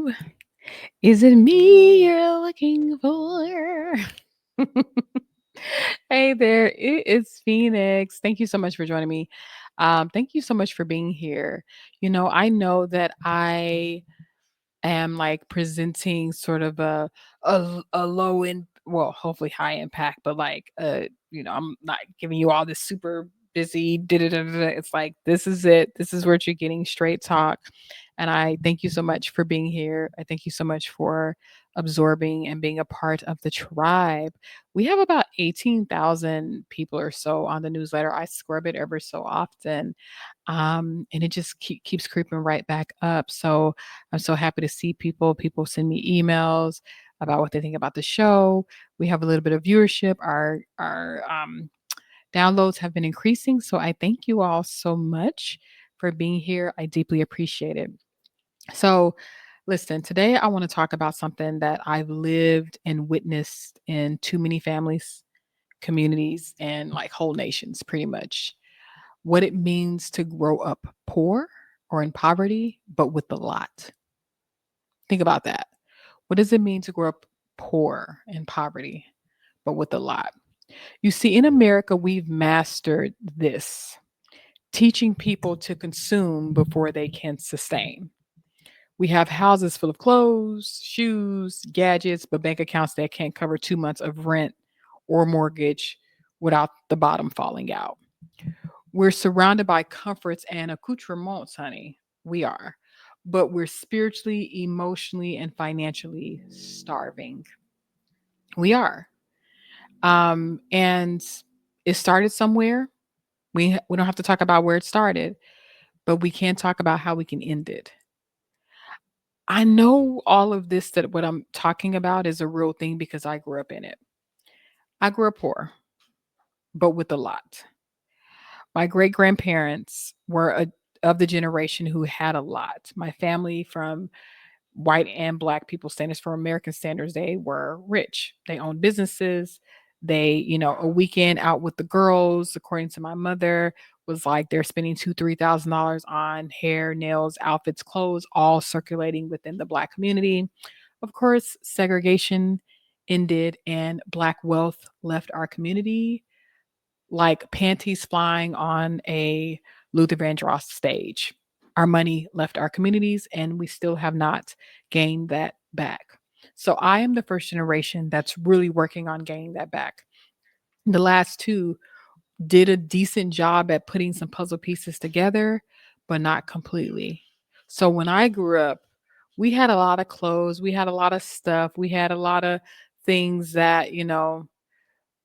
Hello. Is it me you're looking for? Hey there, it is Phoenix. Thank you so much for joining me. Thank you so much for being here. I know that I am like presenting sort of a low in well, hopefully high impact, but like I'm not giving you all this super busy da-da-da-da-da. It's like this is it. This is what you're getting, straight talk. And I thank you so much for being here. I thank you so much for absorbing and being a part of the tribe. We have about 18,000 people or so on the newsletter. I scrub it ever so often. And it just keeps creeping right back up. So I'm so happy to see people. People send me emails about what they think about the show. We have a little bit of viewership. Our downloads have been increasing. So I thank you all so much for being here. I deeply appreciate it. So, listen, today I want to talk about something that I've lived and witnessed in too many families, communities, and like whole nations, pretty much. What it means to grow up poor or in poverty, but with a lot. Think about that. What does it mean to grow up poor in poverty, but with a lot? You see, in America, we've mastered this, teaching people to consume before they can sustain. We have houses full of clothes, shoes, gadgets, but bank accounts that can't cover 2 months of rent or mortgage without the bottom falling out. We're surrounded by comforts and accoutrements, honey. We are. But we're spiritually, emotionally, and financially starving. We are. And it started somewhere. We don't have to talk about where it started, but we can talk about how we can end it. I know all of this that what I'm talking about is a real thing because I grew up in it. I grew up poor, but with a lot. My great grandparents were of the generation who had a lot. My family, from white and black people standards, for American standards, they were rich. They owned businesses. A weekend out with the girls, according to my mother, was like they're spending $2,000 to $3,000 on hair, nails, outfits, clothes, all circulating within the black community. Of course, segregation ended and black wealth left our community like panties flying on a Luther Vandross stage. Our money left our communities, and we still have not gained that back. So I am the first generation that's really working on gaining that back. The last two did a decent job at putting some puzzle pieces together, but not completely. So when I grew up, we had a lot of clothes, we had a lot of stuff, we had a lot of things that,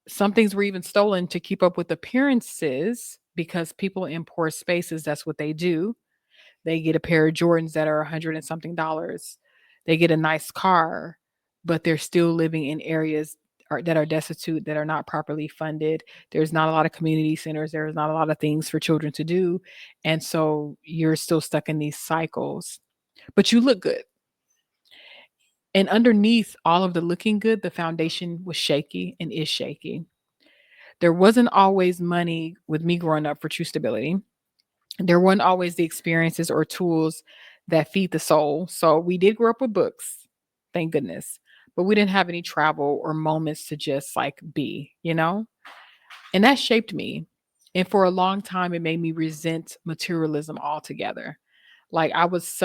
some things were even stolen to keep up with appearances because people in poor spaces, that's what they do. They get a pair of Jordans that are a hundred and something dollars. They get a nice car, but they're still living in areas that are destitute, that are not properly funded. There's not a lot of community centers. There's not a lot of things for children to do. And so you're still stuck in these cycles, but you look good. And underneath all of the looking good, the foundation was shaky and is shaky. There wasn't always money with me growing up for true stability. There weren't always the experiences or tools that feed the soul. So we did grow up with books, thank goodness, but we didn't have any travel or moments to just like be. And that shaped me. And for a long time, it made me resent materialism altogether. Like I was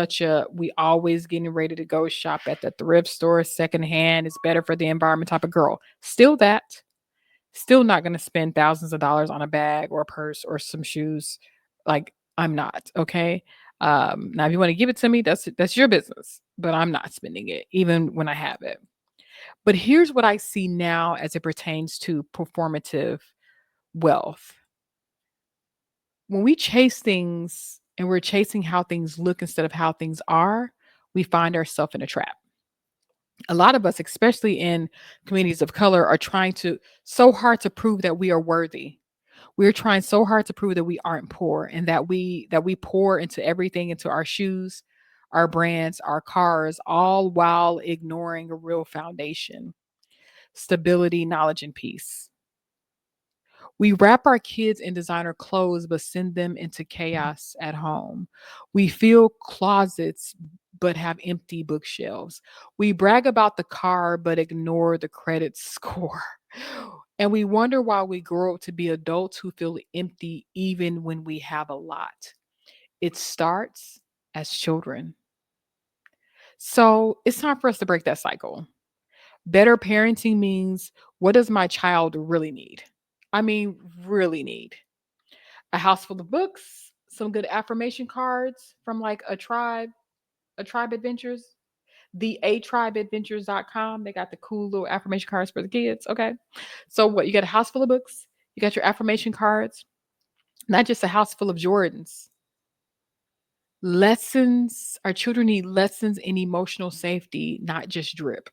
we always getting ready to go shop at the thrift store, secondhand. It's better for the environment type of girl. Still not going to spend thousands of dollars on a bag or a purse or some shoes. Like I'm not, okay? Now if you want to give it to me, that's your business, but I'm not spending it even when I have it. But here's what I see now as it pertains to performative wealth. When we chase things and we're chasing how things look instead of how things are, we find ourselves in a trap. A lot of us, especially in communities of color, are trying to so hard to prove that we are worthy. We're trying so hard to prove that we aren't poor and that we pour into everything, into our shoes, our brands, our cars, all while ignoring a real foundation: stability, knowledge, and peace. We wrap our kids in designer clothes but send them into chaos at home. We fill closets but have empty bookshelves. We brag about the car, but ignore the credit score. And we wonder why we grow up to be adults who feel empty even when we have a lot. It starts as children. So it's time for us to break that cycle. Better parenting means, what does my child really need? I mean, really need a house full of books, some good affirmation cards from like a tribe adventures, the a tribeadventures.com. They got the cool little affirmation cards for the kids. Okay. So what? You got a house full of books, you got your affirmation cards, not just a house full of Jordans. Lessons. Our children need lessons in emotional safety, not just drip.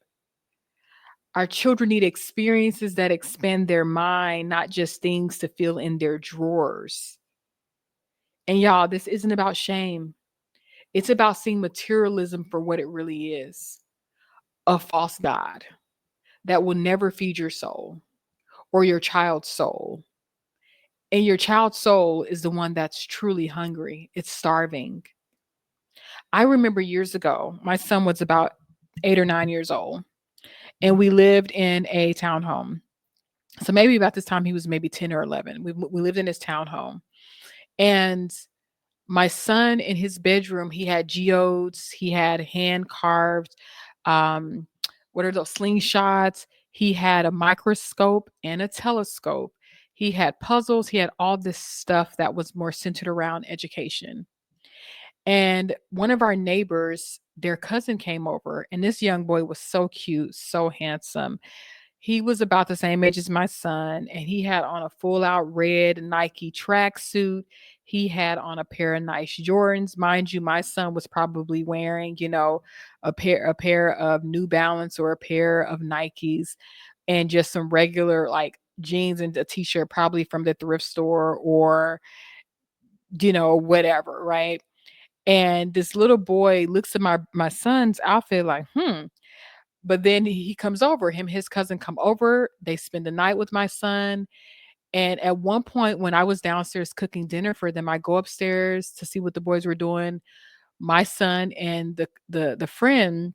Our children need experiences that expand their mind, not just things to fill in their drawers. And y'all, this isn't about shame. It's about seeing materialism for what it really is, a false God that will never feed your soul or your child's soul. And your child's soul is the one that's truly hungry, it's starving. I remember years ago, my son was about 8 or 9 years old, and we lived in a townhome. So maybe about this time, he was maybe 10 or 11. We lived in his townhome. And my son in his bedroom, he had geodes, he had hand carved, um, what are those slingshots? He had a microscope and a telescope. He had puzzles. He had all this stuff that was more centered around education. And one of our neighbors, their cousin came over, and this young boy was so cute, so handsome. He was about the same age as my son, and he had on a full out red Nike tracksuit. He had on a pair of nice Jordans. Mind you, my son was probably wearing, a pair of New Balance or a pair of Nikes and just some regular like jeans and a t-shirt, probably from the thrift store or, whatever, right? And this little boy looks at my son's outfit like, but then he comes over, his cousin come over, they spend the night with my son. And at one point when I was downstairs cooking dinner for them, I go upstairs to see what the boys were doing. My son and the friend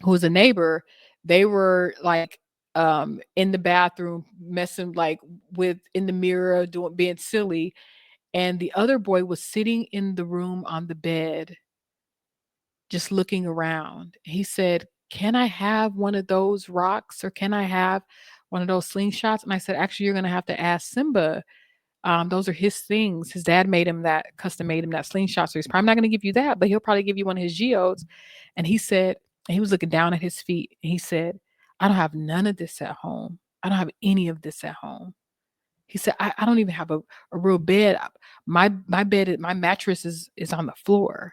who was a neighbor, they were like in the bathroom messing like with in the mirror, doing being silly. And the other boy was sitting in the room on the bed just looking around. He said, "Can I have one of those rocks or can I have one of those slingshots?" And I said, "Actually, you're going to have to ask Simba. Those are his things. His dad made him that, custom made him that slingshot. So he's probably not going to give you that, but he'll probably give you one of his geodes." And he said, and he was looking down at his feet. And he said, "I don't have none of this at home. I don't have any of this at home." He said, I don't even have a real bed. My bed, my mattress is on the floor.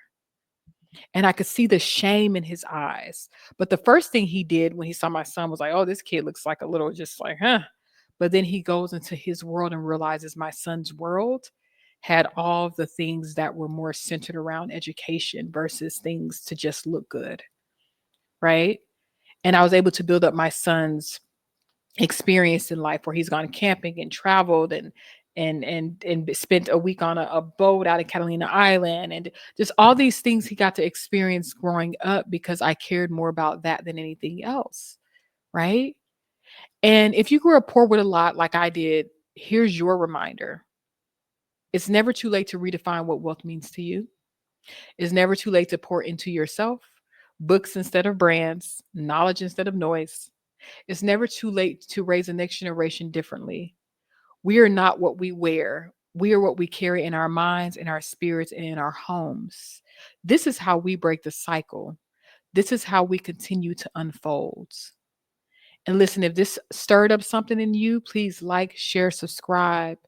And I could see the shame in his eyes. But the first thing he did when he saw my son was like, "Oh, this kid looks like a little just like, huh." But then he goes into his world and realizes my son's world had all the things that were more centered around education versus things to just look good. Right. And I was able to build up my son's experience in life where he's gone camping and traveled and spent a week on a boat out in Catalina Island, and just all these things he got to experience growing up because I cared more about that than anything else, right? And if you grew up poor with a lot like I did, here's your reminder. It's never too late to redefine what wealth means to you. It's never too late to pour into yourself, books instead of brands, knowledge instead of noise. It's never too late to raise the next generation differently. We are not what we wear. We are what we carry in our minds, in our spirits, and in our homes. This is how we break the cycle. This is how we continue to unfold. And listen, if this stirred up something in you, please like, share, subscribe.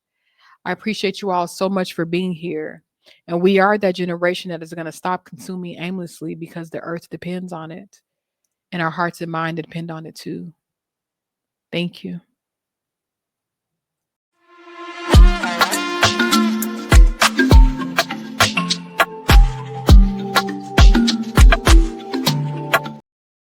I appreciate you all so much for being here. And we are that generation that is going to stop consuming aimlessly because the earth depends on it. And our hearts and mind depend on it too. Thank you.